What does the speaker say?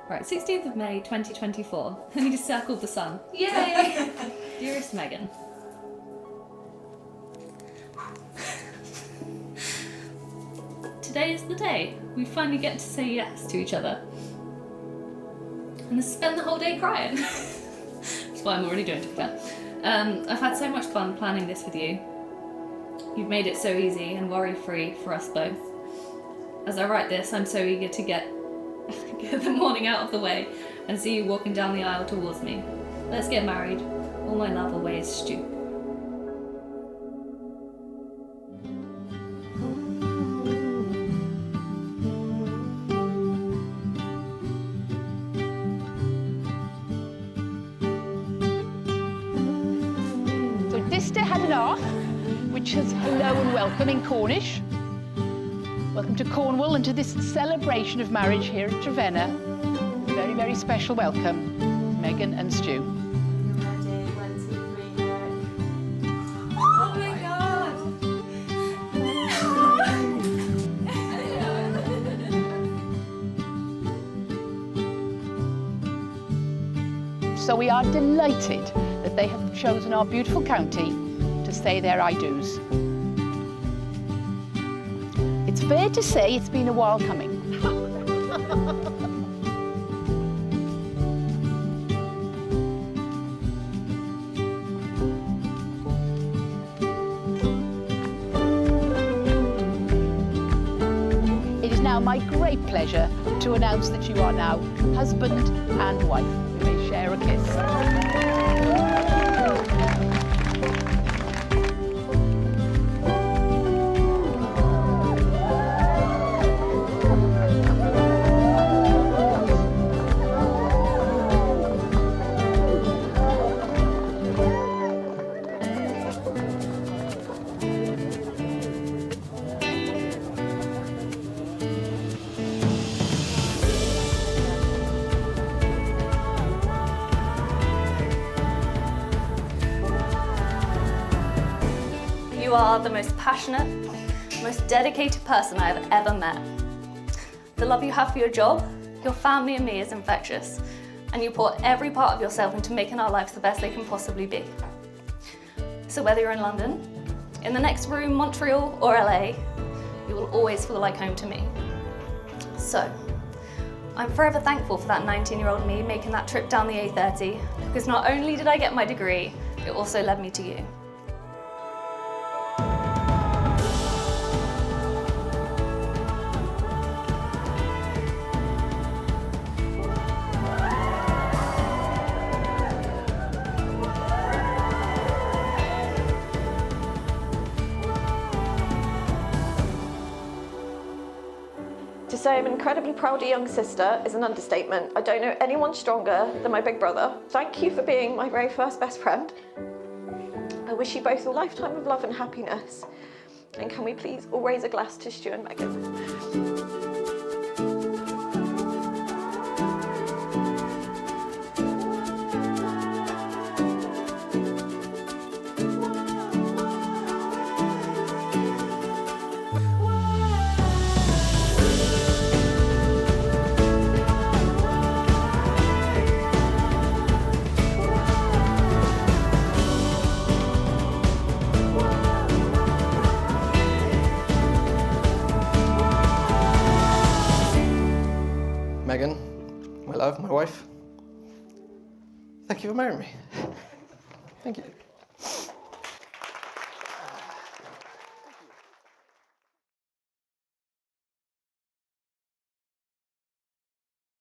Right, 16th of May 2024. And he just circled the sun. Yay! Dearest Megan. Today is the day we finally get to say yes to each other. And spend the whole day crying. That's what I'm already doing, to be fair. I've had so much fun planning this with you. You've made it so easy and worry-free for us both. As I write this, I'm so eager to get the morning out of the way and see you walking down the aisle towards me. Let's get married. All my love aways, Stu. So Dista had an laugh, which is hello and welcome in Cornish. Welcome to Cornwall and to this celebration of marriage here at Trevenna. Very, very special welcome, Megan and Stu. Ready? 1, 2, 3, go. Oh my god! So we are delighted that they have chosen our beautiful county to say their I do's. It's fair to say it's been a while coming. It is now my great pleasure to announce that you are now husband and wife. You may share a kiss. You are the most passionate, most dedicated person I have ever met. The love you have for your job, your family and me is infectious, and you pour every part of yourself into making our lives the best they can possibly be. So whether you're in London, in the next room, Montreal or LA, you will always feel like home to me. So, I'm forever thankful for that 19-year-old me making that trip down the A30, because not only did I get my degree, it also led me to you. To say I'm incredibly proud of young sister is an understatement. I don't know anyone stronger than my big brother. Thank you for being my very first best friend. I wish you both a lifetime of love and happiness. And can we please all raise a glass to Stu and Megan? Megan, my love, my wife, thank you for marrying me. Thank you.